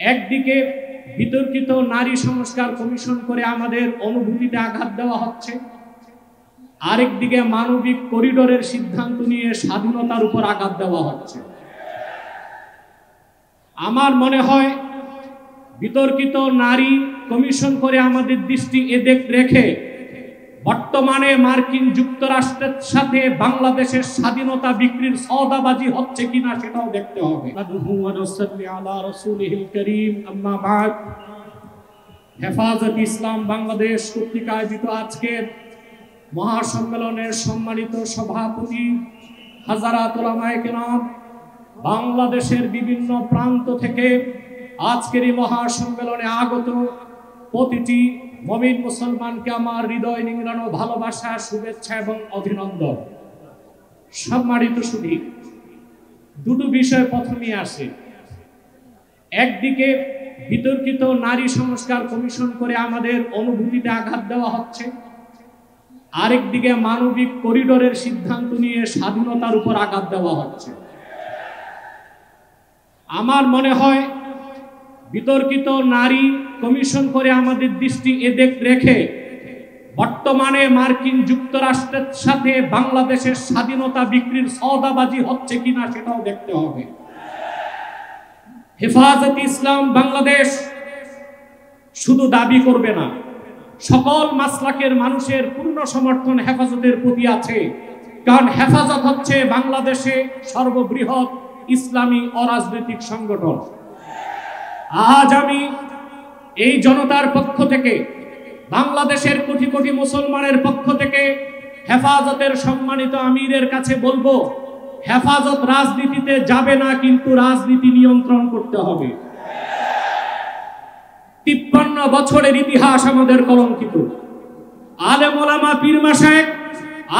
একদিকে বিতর্কিত নারী সংস্কার কমিশন করে আমাদের অনুভূতিতে আঘাত দেওয়া হচ্ছে, আরেকদিকে মানবিক করিডোরের সিদ্ধান্ত নিয়ে স্বাধীনতার উপর আঘাত দেওয়া হচ্ছে। আমার মনে হয় বিতর্কিত নারী কমিশন করে আমাদের দৃষ্টি এদিকে রেখে বর্তমানে মার্কিন যুক্তরাষ্ট্রের সাথে বাংলাদেশের স্বাধীনতা বিক্রির সওদাবাজি হচ্ছে কিনা সেটাও দেখতে হবে। হেফাজত ইসলাম বাংলাদেশ কর্তৃক আয়োজিত আজকের মহাসম্মেলনের সম্মানিত সভাপতি হাজারাত উলামায়ে কেরাম, বাংলাদেশের বিভিন্ন প্রান্ত থেকে আজকের এই মহাসম্মেলনে আগত প্রতিটি মুমিন মুসলমানকে আমার হৃদয় নিংড়ানো ভালোবাসা, শুভেচ্ছা এবং অভিনন্দন। সম্মানিত সুধী, দুটো বিষয় প্রথমেই আসে। একদিকে বিতর্কিত নারী সংস্কার কমিশন করে আমাদের অনুভূতিতে আঘাত দেওয়া হচ্ছে, আরেকদিকে মানবিক করিডোরের সিদ্ধান্ত নিয়ে স্বাধীনতার উপর আঘাত দেওয়া হচ্ছে। আমার মনে হয় বিতর্কিত নারী কমিশন করে আমাদের দৃষ্টি এদিকে রেখে বর্তমানে মার্কিন যুক্তরাষ্ট্রের সাথে বাংলাদেশের স্বাধীনতা বিক্রির সওদাবাজি হচ্ছে কিনা সেটাও দেখতে হবে। হেফাজত ইসলাম বাংলাদেশ শুধু দাবি করবে না, সকল মাসলাকের মানুষের পূর্ণ সমর্থন হেফাজতের প্রতি আছে, কারণ হেফাজত হচ্ছে বাংলাদেশে সর্ববৃহৎ ইসলামী অরাজনৈতিক সংগঠন। আজ আমি এই জনতার পক্ষ থেকে, বাংলাদেশের কোটি কোটি মুসলমানের পক্ষ থেকে হেফাজতের সম্মানিত আমিরের কাছে বলবো, হেফাজত রাজনীতিতে যাবে না, কিন্তু রাজনীতি নিয়ন্ত্রণ করতে হবে। 53 বছরের ইতিহাস আমাদের কলঙ্কিত। আলেম ওলামা, পীর মাশায়েখ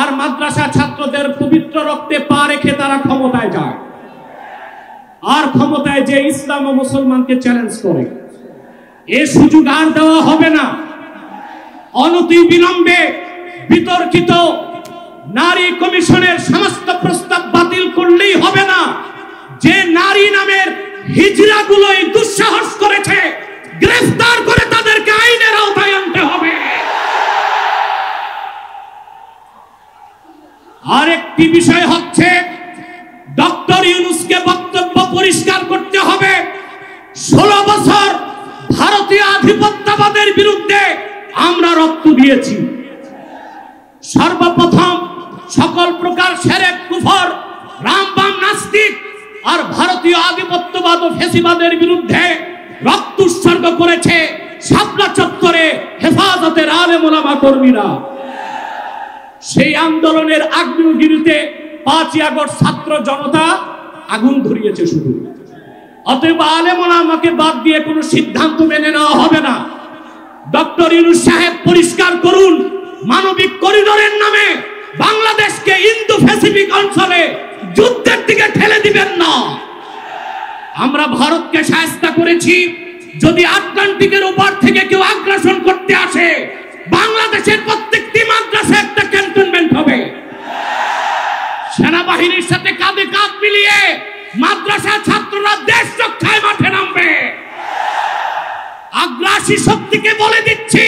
আর মাদ্রাসা ছাত্রদের পবিত্র রক্তে পা রেখে তারা ক্ষমতায় যায়, আর ক্ষমতায় যে ইসলাম ও মুসলমানকে চ্যালেঞ্জ করে। এ সুযোগ আর দেওয়া হবে না। অনতি বিলম্বে বিতর্কিত নারী কমিশনের সমস্ত প্রস্তাব বাতিল করলেই হবে না। যে নারী নামের হিজড়াগুলোই দুঃসাহস করেছে, গ্রেফতার করে তাদেরকে আইনের আওতায় আনতে হবে। আরেকটি বিষয় হচ্ছে, ডক্টর ইউনূসকে বক্তব্য পরিষ্কার করতে হবে। 16 বছর ভারতীয় আধিপত্যবাদের বিরুদ্ধে আমরা রক্ত দিয়েছি। সর্বপ্রথম সকল প্রকার শিরক, কুফর, রামবাম, নাস্তিক আর ভারতীয় আধিপত্যবাদ ও ফ্যাসিবাদের বিরুদ্ধে রক্ত উৎসর্গ করেছে শাপলা চত্বরে হেফাজতের আলেম ওলামা কর্মীরা। সেই আন্দোলনের আগ্নেয়গিরিতে 5ই আগস্ট ছাত্র জনতা আগুন ধরিয়েছে শুধু। অতএব আলেম ওলামাকে বাদ দিয়ে কোনো সিদ্ধান্ত মেনে নেওয়া হবে না। ডক্টর ইউনূস সাহেব পরিষ্কার করুন, মানবিক করিডোরের নামে বাংলাদেশকে ইন্দো প্যাসিফিক অঞ্চলে যুদ্ধের দিকে ঠেলে দিবেন না। আমরা ভারতকে শায়েস্তা করেছি, যদি আটলান্টিকের উপর থেকে কেউ আগ্রাসন করতে আসে, বাংলাদেশের প্রত্যেকটি মাদ্রাসায় একটা ক্যান্টনমেন্ট হবে। সেনাবাহিনীর সাথে কাঁধে কাঁধ মিলিয়ে মাদ্রাসা ছাত্ররা দেশ রক্ষায় মাঠে নামবে। আগ্রাসী শক্তিকে বলে দিচ্ছি,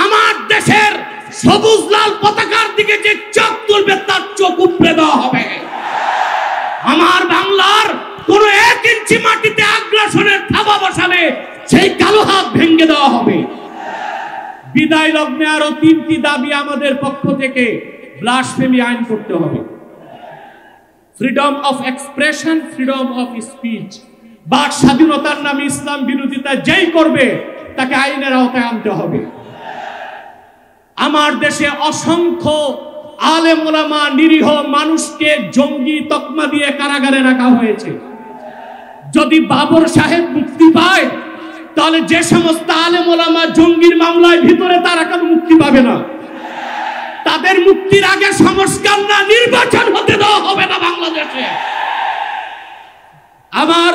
আমার দেশের সবুজ লাল পতাকার দিকে যে চোখ তুলবে তার চোখ উপড়ে দেওয়া হবে। আমার বাংলার কোন 1 ইঞ্চি মাটিতে আগ্রাসনের থাবা বসালে সেই কালো হাত ভেঙে দেওয়া হবে। বিদায় লগ্নে আরো 3টি দাবি আমাদের পক্ষ থেকে। ব্লাসফেমি আইন করতে হবে, freedom of expression, freedom of speech. বাক স্বাধীনতার নামে ইসলাম বিরোধিতা যেই করবে তাকে আইনের আওতায় আনতে হবে। আমার দেশে অসংখ্য আলেম ওলামা, নিরীহ মানুষকে জঙ্গি তকমা দিয়ে কারাগারে রাখা হয়েছে। যদি বাবর সাহেব মুক্তি পায়, তাহলে যে সমস্ত আলেম ওলামা জঙ্গির মামলায় ভিতরে, তারা কেন মুক্তি পাবে না? তাদের মুক্তির আগে সংস্কার না, নির্বাচন হতে দেওয়া হবে না বাংলাদেশে। আমার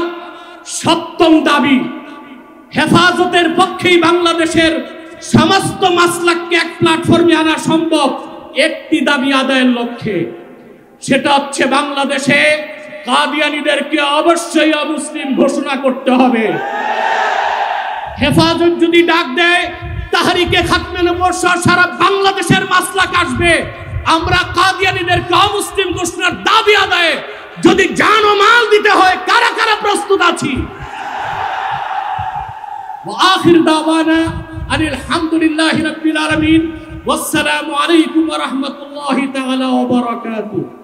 7ম দাবি, হেফাজতের পক্ষেই বাংলাদেশের সমস্ত মাসলাককে এক প্ল্যাটফর্মে আনা সম্ভব একটি দাবি আদায়ের লক্ষ্যে। সেটা হচ্ছে বাংলাদেশে কাদিয়ানীদেরকে অবশ্যই অমুসলিম ঘোষণা করতে হবে। হেফাজত যদি ডাক দেয়, তাহরিকে খাতমে নবুয়্বত সারা বাংলাদেশের মাসলাক আসবে। আমরা কাদিয়ানীদের মুসলিম ঘোষণার দাবি আদায়ে যদি জান ও মাল দিতে হয়, কারা কারা প্রস্তুত আছি? ওয়া আখির দাওয়ানা আনিল হামদুলিল্লাহি রাব্বিল আলামিন। ওয়াসসালামু আলাইকুম ওয়া রাহমাতুল্লাহি তাআলা ওয়া বারাকাতুহু।